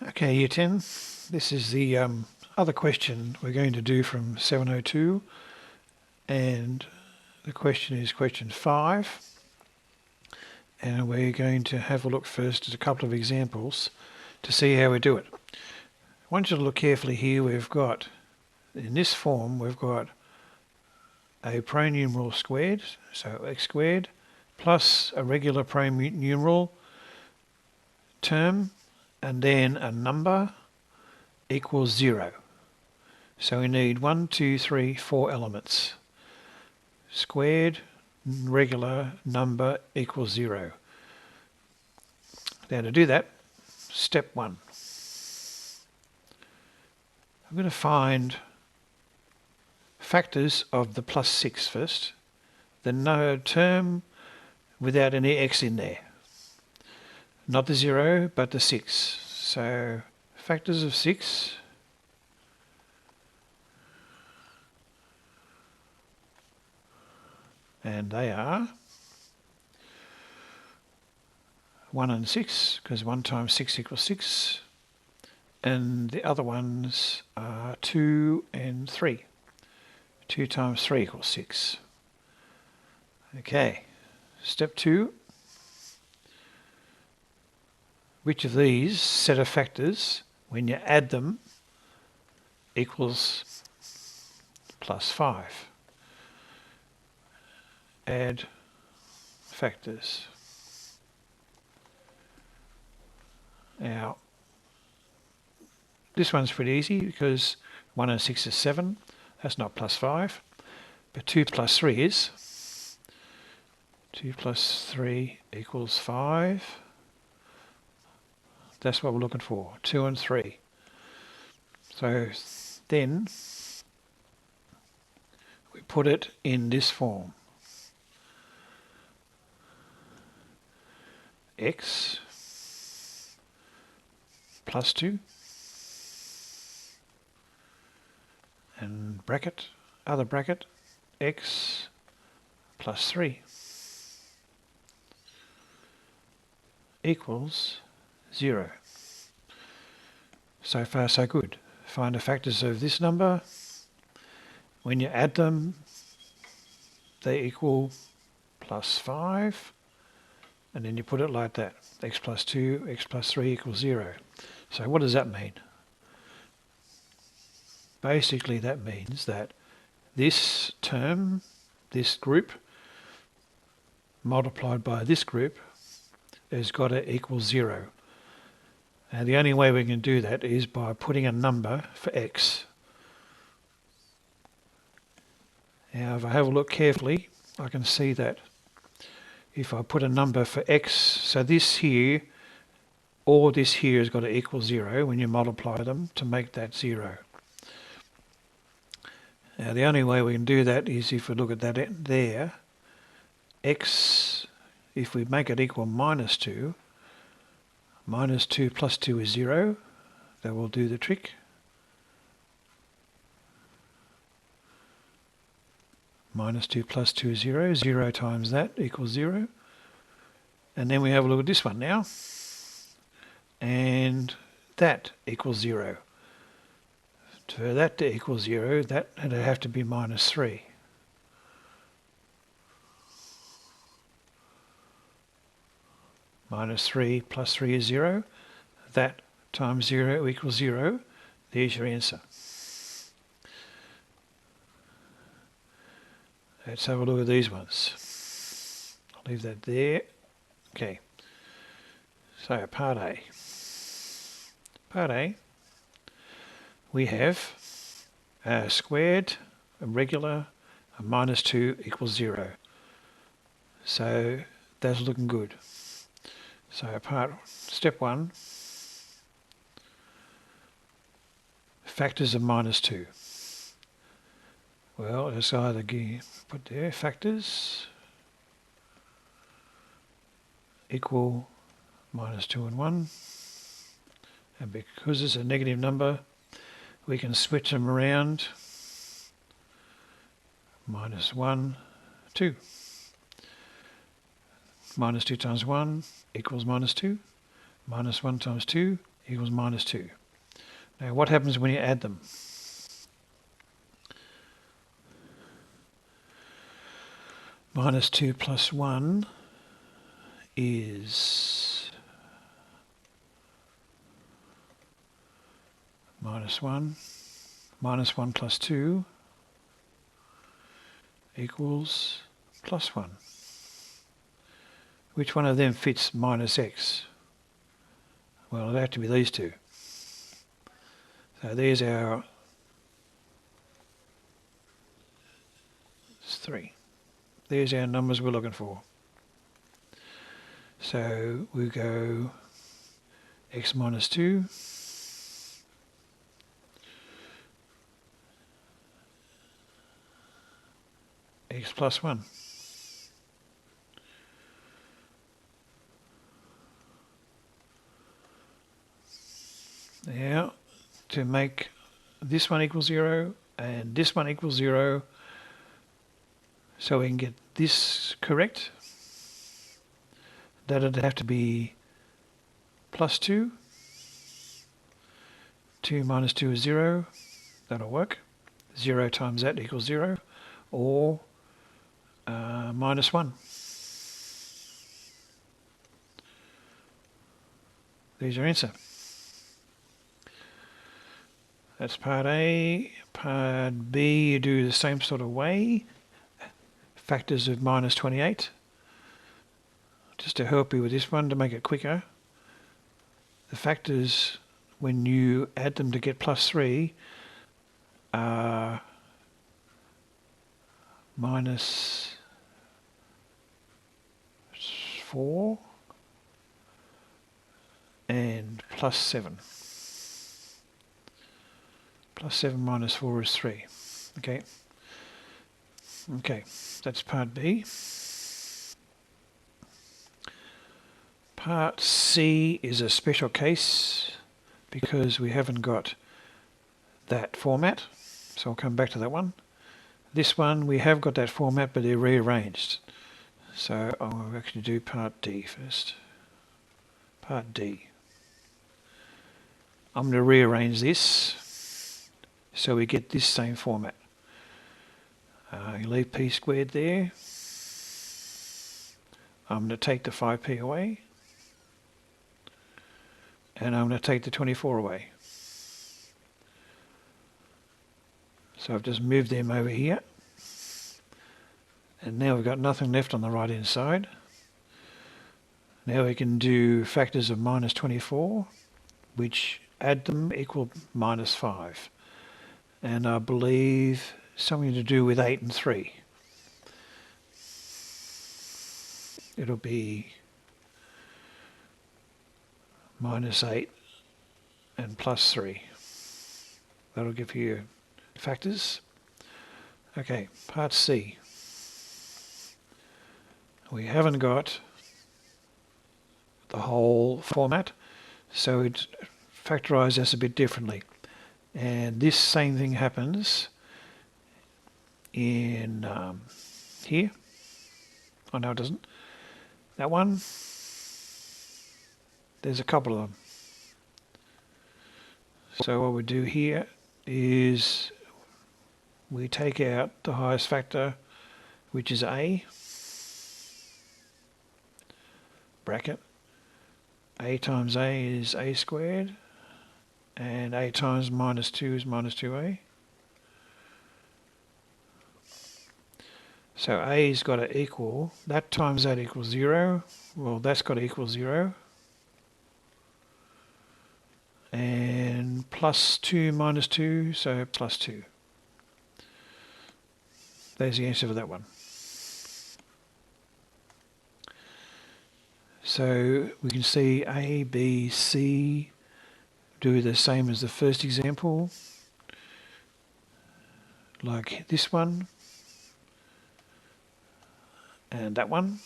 Okay, Year 10, this is the other question we're going to do from 702, and the question is question 5, and we're going to have a look first at a couple of examples to see how we do it. I want you to look carefully here. We've got, in this form, we've got a prime numeral squared, so x squared, plus a regular prime numeral term, and then a number equals 0. So we need 1, 2, 3, 4 elements. Squared, regular, number equals 0. Now to do that, step 1. I'm going to find factors of the plus 6 first, then no term without any x in there. Not the 0, but the 6. So factors of 6. And they are 1 and 6, because 1 times 6 equals 6. And the other ones are 2 and 3. 2 times 3 equals 6. Okay, step 2. Which of these set of factors, when you add them, equals plus 5? Add factors. Now, this one's pretty easy because 1 and 6 is 7. That's not plus 5. But 2 plus 3 is. 2 plus 3 equals 5. That's what we're looking for, 2 and 3. So then we put it in this form. X plus 2 and bracket, other bracket, x plus 3 equals 0. So far so good. Find the factors of this number. When you add them, they equal plus 5. And then you put it like that. X plus 2, x plus 3 equals 0. So what does that mean? Basically that means that this term, this group, multiplied by this group, has got to equal 0. And the only way we can do that is by putting a number for x. Now if I have a look carefully, I can see that if I put a number for x, so this here, or this here has got to equal 0 when you multiply them to make that 0. Now the only way we can do that is if we look at that there, x, if we make it equal minus 2, minus 2 plus 2 is 0, that will do the trick. Minus 2 plus 2 is 0. 0 times that equals 0. And then we have a look at this one now. And that equals 0. For that to equal 0, that would have to be minus 3. Minus 3 plus 3 is 0. That times 0 equals 0. There's your answer. Let's have a look at these ones. I'll leave that there. Okay. So part A. Part A, we have a squared, a regular, a minus 2 equals 0. So that's looking good. So step 1, factors of minus 2. Well, let's either put there factors equal minus 2 and 1. And because it's a negative number, we can switch them around. Minus 1, 2. Minus 2 times 1 equals minus 2. Minus 1 times 2 equals minus 2. Now what happens when you add them? Minus 2 plus 1 is minus 1. Minus 1 plus 2 equals plus 1. Which one of them fits minus x? Well, it'd have to be these two. So there's our 3. There's our numbers we're looking for. So we go x minus 2 x plus 1. Now, to make this one equal 0 and this one equal 0, so we can get this correct, that'd have to be plus 2. 2 minus 2 is 0. That'll work. 0 times that equals 0. Or minus 1. There's your answer. That's part A. Part B, you do the same sort of way. Factors of minus 28. Just to help you with this one, to make it quicker. The factors, when you add them to get plus 3, are minus 4 and plus 7. Plus 7 minus 4 is 3. Okay. Okay, that's part B. Part C is a special case because we haven't got that format. So I'll come back to that one. This one, we have got that format, but they're rearranged. So I'll actually do part D first. Part D. I'm going to rearrange this so we get this same format. You leave p squared there. I'm going to take the 5p away. And I'm going to take the 24 away. So I've just moved them over here. And now we've got nothing left on the right hand side. Now we can do factors of minus 24, which add them equal minus 5. And I believe something to do with 8 and 3. It'll be minus 8 and plus 3. That'll give you factors. Okay, part C. We haven't got the whole format, so it's factorised us a bit differently. And this same thing happens in here. Oh no, it doesn't. That one, there's a couple of them. So what we do here is we take out the highest factor, which is a, bracket. A times a is a squared, and a times minus 2 is minus 2a. So a's got to equal, that times that equals 0. Well, that's got to equal 0. And plus 2 minus 2, so plus 2. There's the answer for that one. So we can see A, B, C do the same as the first example, like this one and that one.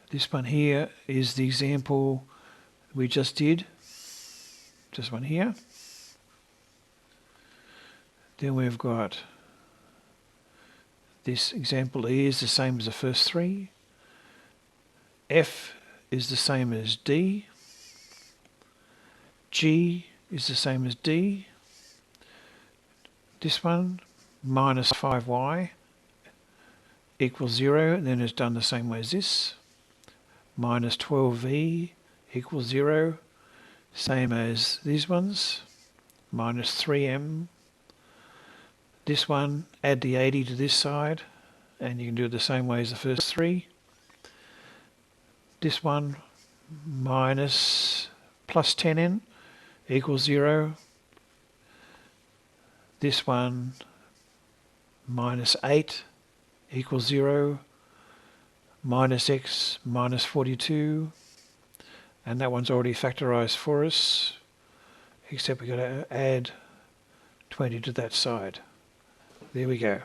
This one here is the example we just did, this one here. Then we've got this example E is the same as the first three. F is the same as D. G is the same as D. This one, minus 5y equals 0, and then it's done the same way as this. Minus 12v equals 0, same as these ones. Minus 3m. This one, add the 80 to this side, and you can do it the same way as the first three. This one, minus plus 10n equals 0. This one, minus 8 equals 0. Minus x minus 42. And that one's already factorised for us, except we've got to add 20 to that side. There we go.